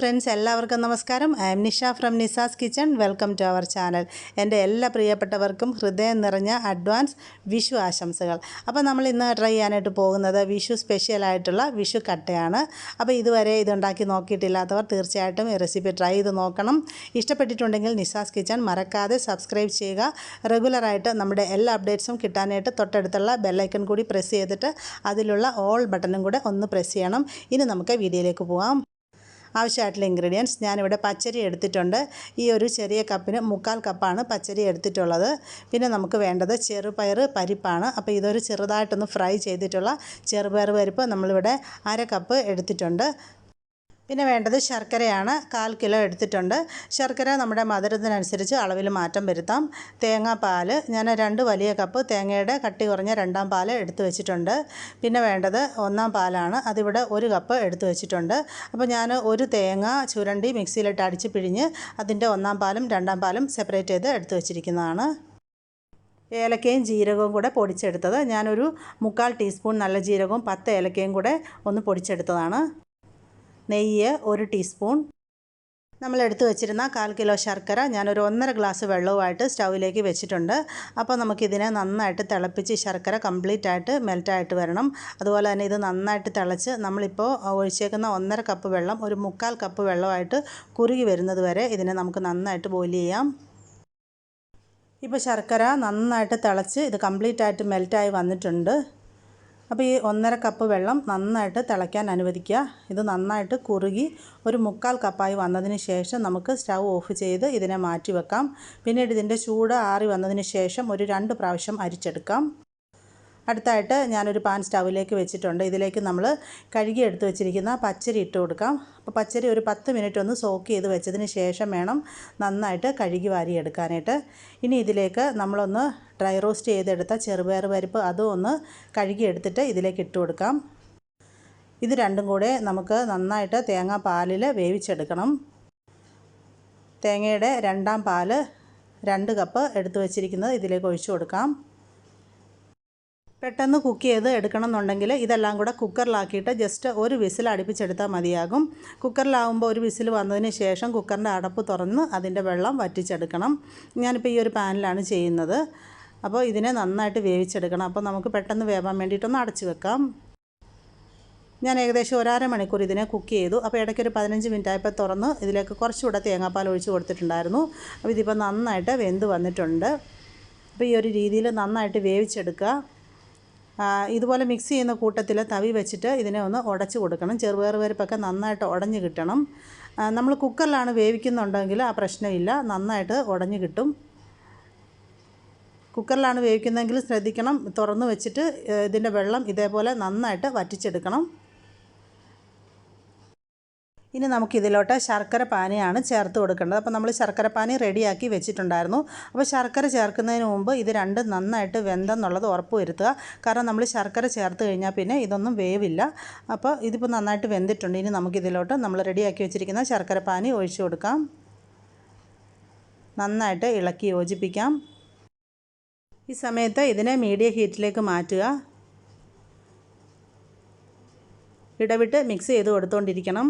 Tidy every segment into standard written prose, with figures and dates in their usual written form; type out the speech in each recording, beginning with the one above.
Friends, എല്ലാവർക്കും നമസ്കാരം. I am Nisha from Nisa's kitchen. Welcome to our channel. എൻ്റെ എല്ലാ പ്രിയപ്പെട്ടവർക്കും ഹൃദയം നിറഞ്ഞ അഡ്വാൻസ് വിഷു ആശംസകൾ. അപ്പോൾ നമ്മൾ ഇന്ന് ട്രൈ ചെയ്യാനായിട്ട് പോകുന്നത് വിഷു സ്പെഷ്യലായിട്ടുള്ള വിഷു കട്ടയാണ്. അപ്പോൾ ഇതുവരെ ഇതുണ്ടാക്കി നോക്കിയിട്ടില്ലാത്തവർ തീർച്ചയായിട്ടും ഈ റെസിപ്പി ട്രൈ ചെയ്ത് നോക്കണം. ഇഷ്ടപ്പെട്ടിട്ടുണ്ടെങ്കിൽ നിസാസ് കിച്ചൺ മറക്കാതെ സബ്സ്ക്രൈബ് ചെയ്യുക. റെഗുലറായിട്ട് നമ്മുടെ എല്ലാ അപ്ഡേറ്റ്സും കിട്ടാനായിട്ട് തൊട്ടടുത്തുള്ള ബെല്ലൈക്കൺ കൂടി പ്രസ് ചെയ്തിട്ട് അതിലുള്ള ഓൾ ബട്ടണും കൂടെ ഒന്ന് പ്രസ് ചെയ്യണം. ഇനി നമുക്ക് വീഡിയോയിലേക്ക് പോകാം. ആവശ്യമായിട്ടുള്ള ഇൻഗ്രീഡിയൻസ് ഞാനിവിടെ പച്ചരി എടുത്തിട്ടുണ്ട്. ഈ ഒരു ചെറിയ കപ്പിന് 3/4 കപ്പാണ് പച്ചരി എടുത്തിട്ടുള്ളത്. പിന്നെ നമുക്ക് വേണ്ടത് ചെറുപയർ പരിപ്പാണ്. അപ്പോൾ ഇതൊരു ചെറുതായിട്ടൊന്ന് ഫ്രൈ ചെയ്തിട്ടുള്ള ചെറുപയർ പരിപ്പ് നമ്മളിവിടെ 1/2 കപ്പ് എടുത്തിട്ടുണ്ട്. പിന്നെ വേണ്ടത് ശർക്കരയാണ്. 1/4 കിലോ എടുത്തിട്ടുണ്ട്. ശർക്കര നമ്മുടെ മധുരത്തിനനുസരിച്ച് അളവിൽ മാറ്റം വരുത്താം. തേങ്ങാപ്പാൽ ഞാൻ 2 വലിയ കപ്പ് തേങ്ങയുടെ കട്ടി കുറഞ്ഞ 2ാം പാൽ എടുത്തു വെച്ചിട്ടുണ്ട്. പിന്നെ വേണ്ടത് 1ാം പാലാണ്. അതിവിടെ 1 കപ്പ് എടുത്തു വെച്ചിട്ടുണ്ട്. അപ്പോൾ ഞാൻ ഒരു തേങ്ങ ചുരണ്ടി മിക്സിയിലിട്ട് അടിച്ച് പിഴിഞ്ഞ് അതിൻ്റെ 1ാം പാലും 2ാം പാലും സെപ്പറേറ്റ് ചെയ്ത് എടുത്തു വെച്ചിരിക്കുന്നതാണ്. ഏലക്കയും ജീരകവും കൂടെ പൊടിച്ചെടുത്തത് ഞാനൊരു 3/4 ടീസ്പൂൺ നല്ല ജീരകവും 10 ഏലക്കയും കൂടെ ഒന്ന് പൊടിച്ചെടുത്തതാണ്. നെയ്യ് 1 ടീസ്പൂൺ. നമ്മൾ എടുത്തു വെച്ചിരുന്ന 1/4 കിലോ ശർക്കര ഞാനൊരു 1.5 ഗ്ലാസ് വെള്ളവുമായിട്ട് സ്റ്റൗവിലേക്ക് വെച്ചിട്ടുണ്ട്. അപ്പോൾ നമുക്കിതിനെ നന്നായിട്ട് തിളപ്പിച്ച് ശർക്കര കംപ്ലീറ്റ് ആയിട്ട് മെൽറ്റായിട്ട് വരണം. അതുപോലെ തന്നെ ഇത് നന്നായിട്ട് തിളച്ച് നമ്മളിപ്പോൾ ഒഴിച്ചേക്കുന്ന 1.5 കപ്പ് വെള്ളം ഒരു 3/4 കപ്പ് വെള്ളമായിട്ട് കുറുകി വരുന്നത് വരെ ഇതിനെ നമുക്ക് നന്നായിട്ട് ബോയിൽ ചെയ്യാം. ഇപ്പോൾ ശർക്കര നന്നായിട്ട് തിളച്ച് ഇത് കംപ്ലീറ്റ് ആയിട്ട് മെൽറ്റായി വന്നിട്ടുണ്ട്. അപ്പോൾ ഈ 1.5 കപ്പ് വെള്ളം നന്നായിട്ട് തിളയ്ക്കാൻ അനുവദിക്കുക. ഇത് നന്നായിട്ട് കുറുകി ഒരു 3/4 കപ്പായി വന്നതിന് ശേഷം നമുക്ക് സ്റ്റൗ ഓഫ് ചെയ്ത് ഇതിനെ മാറ്റി വെക്കാം. പിന്നീട് ഇതിൻ്റെ ചൂട് ആറി വന്നതിന് ശേഷം ഒരു 2 പ്രാവശ്യം അരിച്ചെടുക്കാം. അടുത്തായിട്ട് ഞാനൊരു പാൻ സ്റ്റൗവിലേക്ക് വെച്ചിട്ടുണ്ട്. ഇതിലേക്ക് നമ്മൾ കഴുകി എടുത്ത് വെച്ചിരിക്കുന്ന പച്ചരി ഇട്ട് കൊടുക്കാം. അപ്പോൾ പച്ചരി ഒരു 10 മിനിറ്റ് ഒന്ന് സോക്ക് ചെയ്ത് വെച്ചതിന് ശേഷം വേണം നന്നായിട്ട് കഴുകി വാരിയെടുക്കാനായിട്ട്. ഇനി ഇതിലേക്ക് നമ്മളൊന്ന് ഡ്രൈ റോസ്റ്റ് ചെയ്തെടുത്ത ചെറുപയർ പരിപ്പ് അതും ഒന്ന് കഴുകി എടുത്തിട്ട് ഇതിലേക്ക് ഇട്ട് കൊടുക്കാം. ഇത് രണ്ടും കൂടെ നമുക്ക് നന്നായിട്ട് തേങ്ങാപ്പാലിൽ വേവിച്ചെടുക്കണം. തേങ്ങയുടെ 2ാം പാൽ 2 കപ്പ് എടുത്ത് വെച്ചിരിക്കുന്നത് ഇതിലേക്ക് ഒഴിച്ചു കൊടുക്കാം. പെട്ടെന്ന് കുക്ക് ചെയ്ത് എടുക്കണം എന്നുണ്ടെങ്കിൽ ഇതെല്ലാം കൂടെ കുക്കറിലാക്കിയിട്ട് ജസ്റ്റ് ഒരു വിസിൽ അടുപ്പിച്ചെടുത്താൽ മതിയാകും. കുക്കറിലാകുമ്പോൾ ഒരു വിസിൽ വന്നതിന് ശേഷം കുക്കറിൻ്റെ അടപ്പ് തുറന്ന് അതിൻ്റെ വെള്ളം വറ്റിച്ചെടുക്കണം. ഞാനിപ്പോൾ ഈ ഒരു പാനിലാണ് ചെയ്യുന്നത്. അപ്പോൾ ഇതിനെ നന്നായിട്ട് വേവിച്ചെടുക്കണം. അപ്പോൾ നമുക്ക് പെട്ടെന്ന് വേവാൻ വേണ്ടിയിട്ടൊന്ന് അടച്ചു വെക്കാം. ഞാൻ ഏകദേശം 1/2 മണിക്കൂർ ഇതിനെ കുക്ക് ചെയ്തു. അപ്പോൾ ഇടയ്ക്കൊരു 15 മിനിറ്റ് ആയപ്പോൾ തുറന്ന് ഇതിലേക്ക് കുറച്ചുകൂടെ തേങ്ങാപ്പാൽ ഒഴിച്ച് കൊടുത്തിട്ടുണ്ടായിരുന്നു. അപ്പോൾ ഇതിപ്പോൾ നന്നായിട്ട് വെന്ത് വന്നിട്ടുണ്ട്. അപ്പോൾ ഈ ഒരു രീതിയിൽ നന്നായിട്ട് വേവിച്ചെടുക്കുക. ഇതുപോലെ മിക്സ് ചെയ്യുന്ന കൂട്ടത്തിൽ തവി വെച്ചിട്ട് ഇതിനെ ഒന്ന് ഉടച്ച് കൊടുക്കണം. ചെറുപയർ പരിപ്പൊക്കെ നന്നായിട്ട് ഉടഞ്ഞ് കിട്ടണം. നമ്മൾ കുക്കറിലാണ് വേവിക്കുന്നുണ്ടെങ്കിൽ ആ പ്രശ്നമില്ല, നന്നായിട്ട് ഉടഞ്ഞ് കിട്ടും. കുക്കറിലാണ് വേവിക്കുന്നതെങ്കിൽ ശ്രദ്ധിക്കണം, തുറന്ന് വെച്ചിട്ട് ഇതിൻ്റെ വെള്ളം ഇതേപോലെ നന്നായിട്ട് വറ്റിച്ചെടുക്കണം. ഇനി നമുക്കിതിലോട്ട് ശർക്കര പാനിയാണ് ചേർത്ത് കൊടുക്കേണ്ടത്. അപ്പോൾ നമ്മൾ ശർക്കര പാനി റെഡിയാക്കി വെച്ചിട്ടുണ്ടായിരുന്നു. അപ്പോൾ ശർക്കര ചേർക്കുന്നതിന് മുമ്പ് ഇത് രണ്ടും നന്നായിട്ട് വെന്തെന്നുള്ളത് ഉറപ്പ് വരുത്തുക. കാരണം നമ്മൾ ശർക്കര ചേർത്ത് കഴിഞ്ഞാൽ പിന്നെ ഇതൊന്നും വേവില്ല. അപ്പോൾ ഇതിപ്പോൾ നന്നായിട്ട് വെന്തിട്ടുണ്ട്. ഇനി നമുക്കിതിലോട്ട് നമ്മൾ റെഡിയാക്കി വെച്ചിരിക്കുന്ന ശർക്കര പാനി ഒഴിച്ചു കൊടുക്കാം. നന്നായിട്ട് ഇളക്കി യോജിപ്പിക്കാം. ഈ സമയത്ത് ഇതിനെ മീഡിയം ഹീറ്റിലേക്ക് മാറ്റുക. ഇടവിട്ട് മിക്സ് ചെയ്ത് കൊടുത്തുകൊണ്ടിരിക്കണം.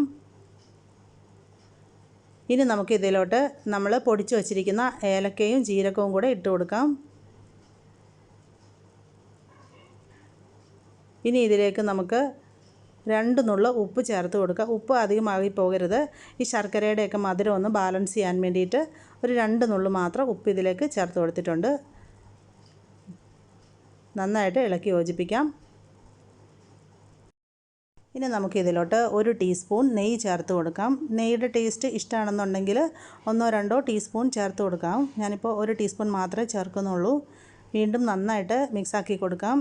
ഇനി നമുക്ക് ഇതിലോട്ട് നമ്മൾ പൊടിച്ചു വച്ചിരിക്കുന്ന ഏലക്കയും ജീരകവും കൂടെ ഇട്ട് കൊടുക്കാം. ഇനി ഇതിലേക്ക് നമുക്ക് 2 നുള്ള് ഉപ്പ് ചേർത്ത് കൊടുക്കുക. ഉപ്പ് അധികമാകി പോകരുത്. ഈ ശർക്കരയുടെയൊക്കെ മധുരം ഒന്ന് ബാലൻസ് ചെയ്യാൻ വേണ്ടിയിട്ട് ഒരു 2 നുള്ള് മാത്രം ഉപ്പ് ഇതിലേക്ക് ചേർത്ത് കൊടുത്തിട്ടുണ്ട്. നന്നായിട്ട് ഇളക്കി യോജിപ്പിക്കാം. ഇനി നമുക്കിതിലോട്ട് 1 ടീസ്പൂൺ നെയ്യ് ചേർത്ത് കൊടുക്കാം. നെയ്യുടെ ടേസ്റ്റ് ഇഷ്ടമാണെന്നുണ്ടെങ്കിൽ 1-2 ടീസ്പൂൺ ചേർത്ത് കൊടുക്കാം. ഞാനിപ്പോൾ 1 ടീസ്പൂൺ മാത്രമേ ചേർക്കുന്നുള്ളൂ. വീണ്ടും നന്നായിട്ട് മിക്സാക്കി കൊടുക്കാം.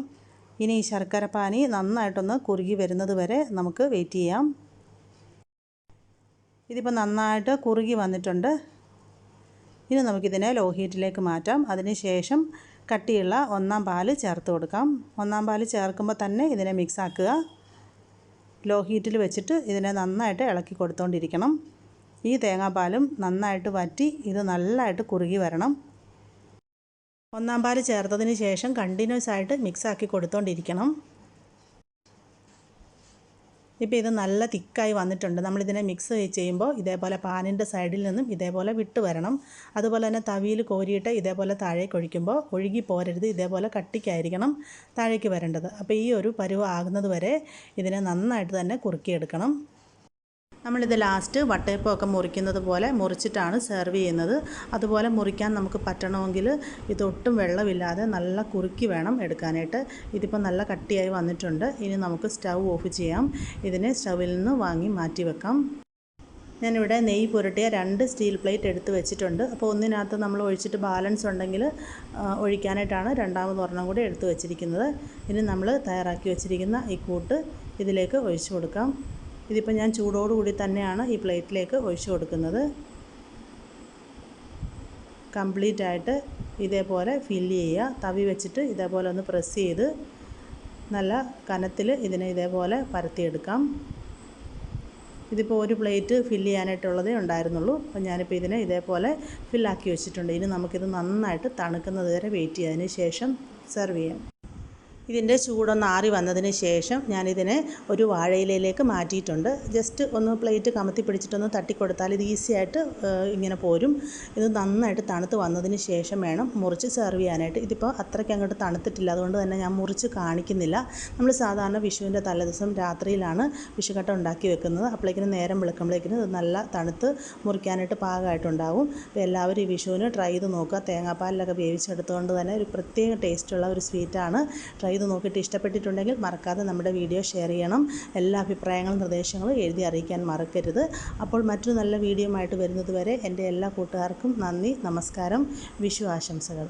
ഇനി ഈ ശർക്കര പാനി നന്നായിട്ടൊന്ന് കുറുകി വരുന്നത് വരെ നമുക്ക് വെയിറ്റ് ചെയ്യാം. ഇതിപ്പോൾ നന്നായിട്ട് കുറുകി വന്നിട്ടുണ്ട്. ഇനി നമുക്കിതിനെ ലോ ഹീറ്റിലേക്ക് മാറ്റാം. അതിന് ശേഷം കട്ടിയുള്ള 1ാം പാൽ ചേർത്ത് കൊടുക്കാം. 1ാം പാൽ ചേർക്കുമ്പോൾ തന്നെ ഇതിനെ മിക്സാക്കുക. ലോ ഹീറ്റിൽ വെച്ചിട്ട് ഇതിനെ നന്നായിട്ട് ഇളക്കി കൊടുത്തുകൊണ്ടിരിക്കണം. ഈ തേങ്ങാപ്പാലും നന്നായിട്ട് വറ്റി ഇത് നല്ലതായിട്ട് കുറുകി വരണം. 1ാം പാൽ ചേർത്തതിന് ശേഷം കണ്ടിന്യൂസ് ആയിട്ട് മിക്സാക്കി കൊടുത്തുകൊണ്ടിരിക്കണം. ഇപ്പോൾ ഇത് നല്ല തിക്കായി വന്നിട്ടുണ്ട്. നമ്മളിതിനെ മിക്സ് ചെയ്യുമ്പോൾ ഇതേപോലെ പാനിൻ്റെ സൈഡിൽ നിന്നും ഇതേപോലെ വിട്ട് വരണം. അതുപോലെ തന്നെ തവിയിൽ കോരിയിട്ട് ഇതേപോലെ താഴേക്ക് ഒഴിക്കുമ്പോൾ ഒഴുകി പോരരുത്, ഇതേപോലെ കട്ടിക്കായിരിക്കണം താഴേക്ക് വരേണ്ടത്. അപ്പോൾ ഈ ഒരു പരുവം ആകുന്നത് വരെ ഇതിനെ നന്നായിട്ട് തന്നെ കുറുക്കിയെടുക്കണം. നമ്മളിത് ലാസ്റ്റ് വട്ടയപ്പമൊക്കെ മുറിക്കുന്നത് പോലെ മുറിച്ചിട്ടാണ് സെർവ് ചെയ്യുന്നത്. അതുപോലെ മുറിക്കാൻ നമുക്ക് പറ്റണമെങ്കിൽ ഇതൊട്ടും വെള്ളമില്ലാതെ നല്ല കുറുക്കി വേണം എടുക്കാനായിട്ട്. ഇതിപ്പോൾ നല്ല കട്ടിയായി വന്നിട്ടുണ്ട്. ഇനി നമുക്ക് സ്റ്റൗ ഓഫ് ചെയ്യാം. ഇതിനെ സ്റ്റൗവിൽ നിന്ന് വാങ്ങി മാറ്റി വെക്കാം. ഞാനിവിടെ നെയ്യ് പുരട്ടിയ 2 സ്റ്റീൽ പ്ലേറ്റ് എടുത്ത് വെച്ചിട്ടുണ്ട്. അപ്പോൾ ഒന്നിനകത്ത് നമ്മൾ ഒഴിച്ചിട്ട് ബാലൻസ് ഉണ്ടെങ്കിൽ ഒഴിക്കാനായിട്ടാണ് രണ്ടാമത് ഒരെണ്ണം കൂടി എടുത്ത് വെച്ചിരിക്കുന്നത്. ഇനി നമ്മൾ തയ്യാറാക്കി വെച്ചിരിക്കുന്ന ഈ കൂട്ട് ഇതിലേക്ക് ഒഴിച്ചു കൊടുക്കാം. ഇതിപ്പോൾ ഞാൻ ചൂടോടുകൂടി തന്നെയാണ് ഈ പ്ലേറ്റിലേക്ക് ഒഴിച്ചു കൊടുക്കുന്നത്. കംപ്ലീറ്റ് ആയിട്ട് ഇതേപോലെ ഫില്ല് ചെയ്യുക. തവി വെച്ചിട്ട് ഇതേപോലെ ഒന്ന് പ്രസ് ചെയ്ത് നല്ല കനത്തിൽ ഇതിനെ ഇതേപോലെ പരത്തിയെടുക്കാം. ഇതിപ്പോൾ ഒരു പ്ലേറ്റ് ഫില്ല് ചെയ്യാനായിട്ടുള്ളതേ ഉണ്ടായിരുന്നുള്ളൂ. അപ്പോൾ ഞാനിപ്പോൾ ഇതിനെ ഇതേപോലെ ഫില്ലാക്കി വെച്ചിട്ടുണ്ട്. ഇനി നമുക്കിത് നന്നായിട്ട് തണുക്കുന്നത് വരെ വെയിറ്റ് ചെയ്തതിന് ശേഷം സെർവ് ചെയ്യാം. ഇതിൻ്റെ ചൂടൊന്ന് ആറി വന്നതിന് ശേഷം ഞാനിതിനെ ഒരു വാഴയിലയിലേക്ക് മാറ്റിയിട്ടുണ്ട്. ജസ്റ്റ് ഒന്ന് പ്ലേറ്റ് കമത്തി പിടിച്ചിട്ടൊന്ന് തട്ടിക്കൊടുത്താൽ ഇത് ഈസി ആയിട്ട് ഇങ്ങനെ പോരും. ഇത് നന്നായിട്ട് തണുത്ത് വന്നതിന് ശേഷം വേണം മുറിച്ച് സെർവ് ചെയ്യാനായിട്ട്. ഇതിപ്പോൾ അത്രയ്ക്ക് അങ്ങോട്ട് തണുത്തിട്ടില്ല, അതുകൊണ്ട് തന്നെ ഞാൻ മുറിച്ച് കാണിക്കുന്നില്ല. നമ്മൾ സാധാരണ വിഷുവിൻ്റെ തലേദിവസം രാത്രിയിലാണ് വിഷുക്കട്ട ഉണ്ടാക്കി വെക്കുന്നത്. അപ്പോഴേക്കിന് നേരം വെളുക്കുമ്പോഴേക്കിന് ഇത് നല്ല തണുത്ത് മുറിക്കാനായിട്ട് പാകമായിട്ടുണ്ടാവും. അപ്പോൾ എല്ലാവരും ഈ വിഷുവിന് ട്രൈ ചെയ്ത് നോക്കുക. തേങ്ങാപ്പാലിലൊക്കെ വേവിച്ചെടുത്തുകൊണ്ട് തന്നെ ഒരു പ്രത്യേക ടേസ്റ്റുള്ള ഒരു സ്വീറ്റാണ്. ട്രൈ ചെയ്ത് നോക്കിയിട്ട് ഇഷ്ടപ്പെട്ടിട്ടുണ്ടെങ്കിൽ മറക്കാതെ നമ്മുടെ വീഡിയോ ഷെയർ ചെയ്യണം. എല്ലാ അഭിപ്രായങ്ങളും നിർദ്ദേശങ്ങളും എഴുതി അറിയിക്കാൻ മറക്കരുത്. അപ്പോൾ മറ്റൊരു നല്ല വീഡിയോ ആയിട്ട് വരുന്നത് വരെ എൻ്റെ എല്ലാ കൂട്ടുകാർക്കും നന്ദി, നമസ്കാരം, വിഷു ആശംസകൾ.